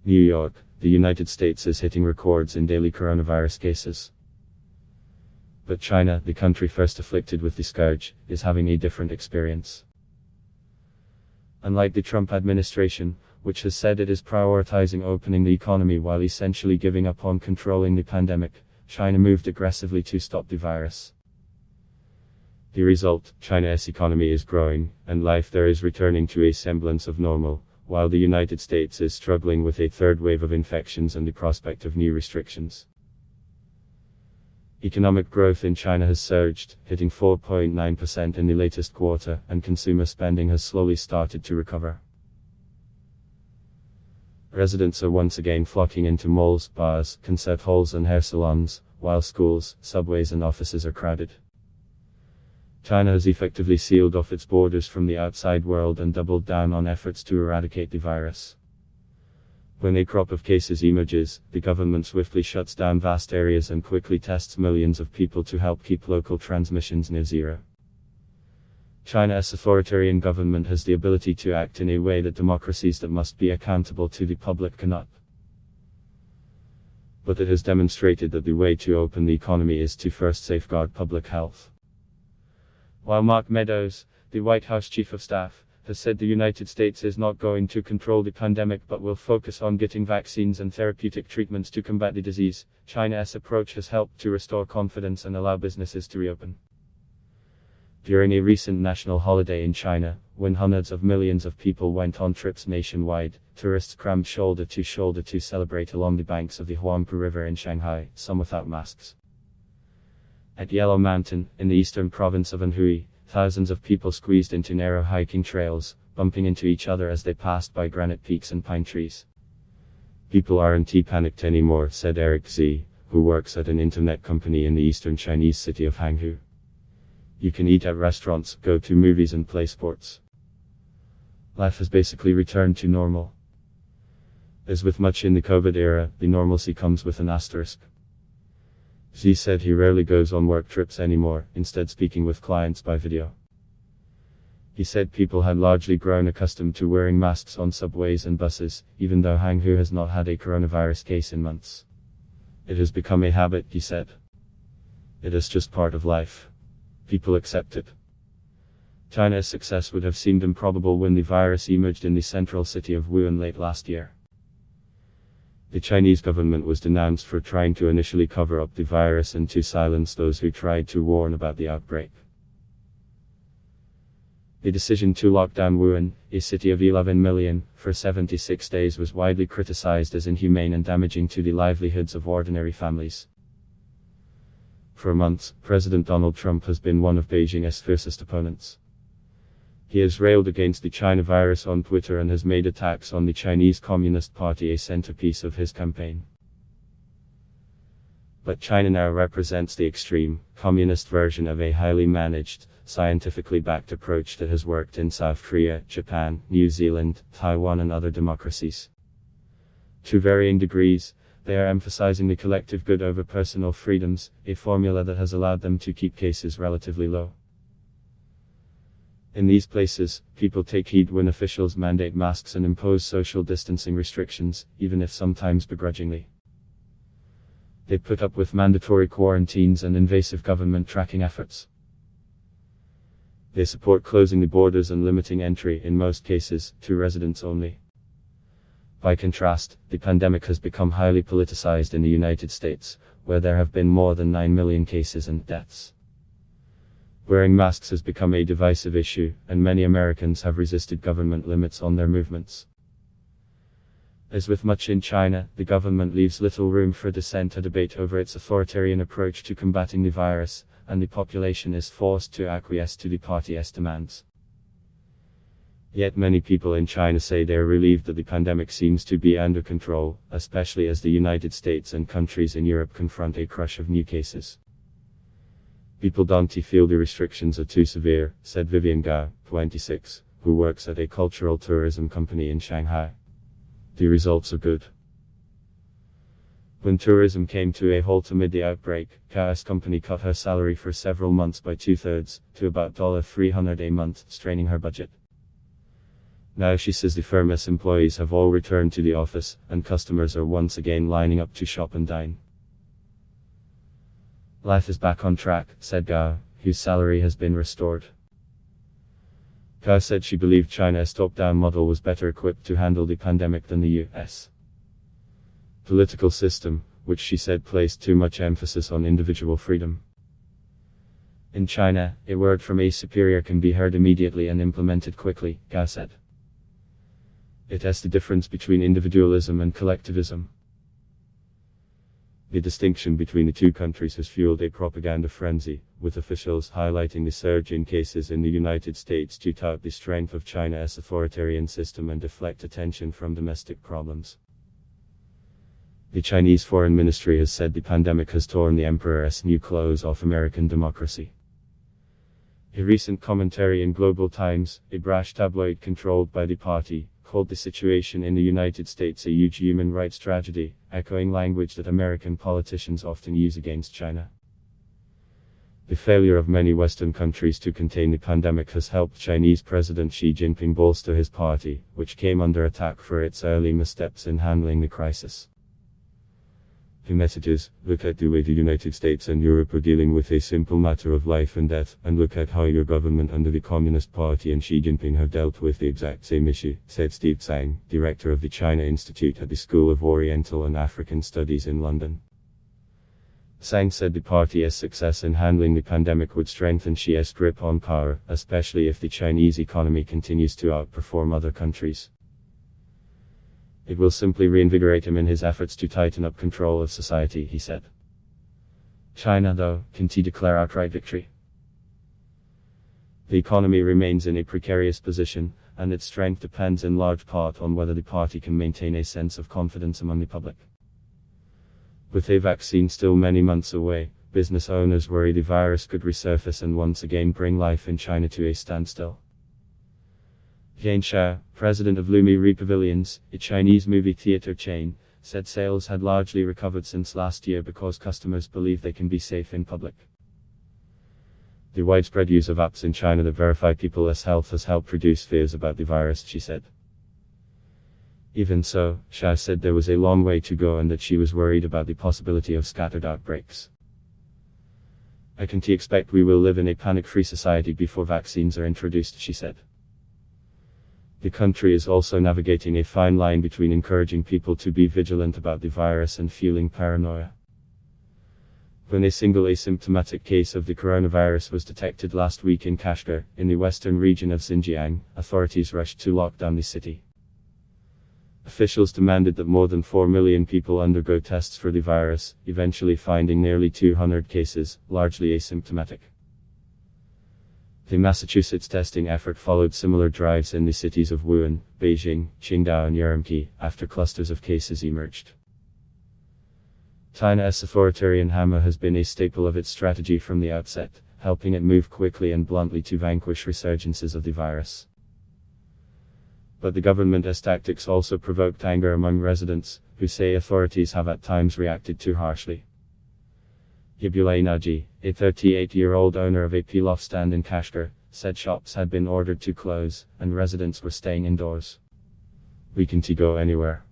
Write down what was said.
New York, the United States is hitting records in daily coronavirus cases. But China, the country first afflicted with the scourge, is having a different experience. Unlike the Trump administration, which has said it is prioritizing opening the economy while essentially giving up on controlling the pandemic, China moved aggressively to stop the virus. The result, China's economy is growing, and life there is returning to a semblance of normal, while the United States is struggling with a third wave of infections and the prospect of new restrictions. Economic growth in China has surged, hitting 4.9% in the latest quarter, and consumer spending has slowly started to recover. Residents are once again flocking into malls, bars, concert halls and hair salons, while schools, subways and offices are crowded. China has effectively sealed off its borders from the outside world and doubled down on efforts to eradicate the virus. When a crop of cases emerges, the government swiftly shuts down vast areas and quickly tests millions of people to help keep local transmissions near zero. China's authoritarian government has the ability to act in a way that democracies that must be accountable to the public cannot. But it has demonstrated that the way to open the economy is to first safeguard public health. While Mark Meadows, the White House Chief of Staff, has said the United States is not going to control the pandemic but will focus on getting vaccines and therapeutic treatments to combat the disease, China's approach has helped to restore confidence and allow businesses to reopen. During a recent national holiday in China, when hundreds of millions of people went on trips nationwide, tourists crammed shoulder to shoulder to celebrate along the banks of the Huangpu River in Shanghai, some without masks. At Yellow Mountain, in the eastern province of Anhui, thousands of people squeezed into narrow hiking trails, bumping into each other as they passed by granite peaks and pine trees. People aren't panicked anymore, said Eric Zi, who works at an internet company in the eastern Chinese city of Hangzhou. You can eat at restaurants, go to movies and play sports. Life has basically returned to normal. As with much in the COVID era, the normalcy comes with an asterisk. Xi said he rarely goes on work trips anymore, instead speaking with clients by video. He said people had largely grown accustomed to wearing masks on subways and buses, even though Hangzhou has not had a coronavirus case in months. It has become a habit, he said. It is just part of life. People accept it. China's success would have seemed improbable when the virus emerged in the central city of Wuhan late last year. The Chinese government was denounced for trying to initially cover up the virus and to silence those who tried to warn about the outbreak. The decision to lock down Wuhan, a city of 11 million, for 76 days was widely criticized as inhumane and damaging to the livelihoods of ordinary families. For months, President Donald Trump has been one of Beijing's fiercest opponents. He has railed against the China virus on Twitter and has made attacks on the Chinese Communist Party a centerpiece of his campaign. But China now represents the extreme, communist version of a highly managed, scientifically backed approach that has worked in South Korea, Japan, New Zealand, Taiwan and other democracies. To varying degrees, they are emphasizing the collective good over personal freedoms, a formula that has allowed them to keep cases relatively low. In these places, people take heed when officials mandate masks and impose social distancing restrictions, even if sometimes begrudgingly. They put up with mandatory quarantines and invasive government tracking efforts. They support closing the borders and limiting entry, in most cases, to residents only. By contrast, the pandemic has become highly politicized in the United States, where there have been more than 9 million cases and deaths. Wearing masks has become a divisive issue, and many Americans have resisted government limits on their movements. As with much in China, the government leaves little room for dissent or debate over its authoritarian approach to combating the virus, and the population is forced to acquiesce to the party's demands. Yet many people in China say they are relieved that the pandemic seems to be under control, especially as the United States and countries in Europe confront a crush of new cases. People don't feel the restrictions are too severe, said Vivian Gao, 26, who works at a cultural tourism company in Shanghai. The results are good. When tourism came to a halt amid the outbreak, Gao's company cut her salary for several months by 2/3, to about $300 a month, straining her budget. Now she says the firm's employees have all returned to the office, and customers are once again lining up to shop and dine. Life is back on track, said Gao, whose salary has been restored. Gao said she believed China's top-down model was better equipped to handle the pandemic than the US political system, which she said placed too much emphasis on individual freedom. In China, a word from a superior can be heard immediately and implemented quickly, Gao said. It is the difference between individualism and collectivism. The distinction between the two countries has fueled a propaganda frenzy, with officials highlighting the surge in cases in the United States to tout the strength of China's authoritarian system and deflect attention from domestic problems. The Chinese Foreign Ministry has said the pandemic has torn the emperor's new clothes off American democracy. A recent commentary in Global Times, a brash tabloid controlled by the party, called the situation in the United States a huge human rights tragedy, echoing language that American politicians often use against China. The failure of many Western countries to contain the pandemic has helped Chinese President Xi Jinping bolster his party, which came under attack for its early missteps in handling the crisis. The messages: look at the way the United States and Europe are dealing with a simple matter of life and death, and look at how your government under the Communist Party and Xi Jinping have dealt with the exact same issue, said Steve Tsang, director of the China Institute at the School of Oriental and African Studies in London. Tsang said the party's success in handling the pandemic would strengthen Xi's grip on power, especially if the Chinese economy continues to outperform other countries. It will simply reinvigorate him in his efforts to tighten up control of society, he said. China, though, can declare outright victory. The economy remains in a precarious position, and its strength depends in large part on whether the party can maintain a sense of confidence among the public. With a vaccine still many months away, business owners worry the virus could resurface and once again bring life in China to a standstill. Jane Xiao, president of Lumiri Pavilions, a Chinese movie theater chain, said sales had largely recovered since last year because customers believe they can be safe in public. The widespread use of apps in China that verify people's health has helped reduce fears about the virus, she said. Even so, Xiao said there was a long way to go and that she was worried about the possibility of scattered outbreaks. I can expect we will live in a panic-free society before vaccines are introduced, she said. The country is also navigating a fine line between encouraging people to be vigilant about the virus and fueling paranoia. When a single asymptomatic case of the coronavirus was detected last week in Kashgar, in the western region of Xinjiang, authorities rushed to lock down the city. Officials demanded that more than 4 million people undergo tests for the virus, eventually finding nearly 200 cases, largely asymptomatic. The Massachusetts testing effort followed similar drives in the cities of Wuhan, Beijing, Qingdao and Urumqi, after clusters of cases emerged. China's authoritarian hammer has been a staple of its strategy from the outset, helping it move quickly and bluntly to vanquish resurgences of the virus. But the government's tactics also provoked anger among residents, who say authorities have at times reacted too harshly. Yabulay Naji, a 38-year-old owner of a pilaf stand in Kashgar, said shops had been ordered to close, and residents were staying indoors. We can't go anywhere.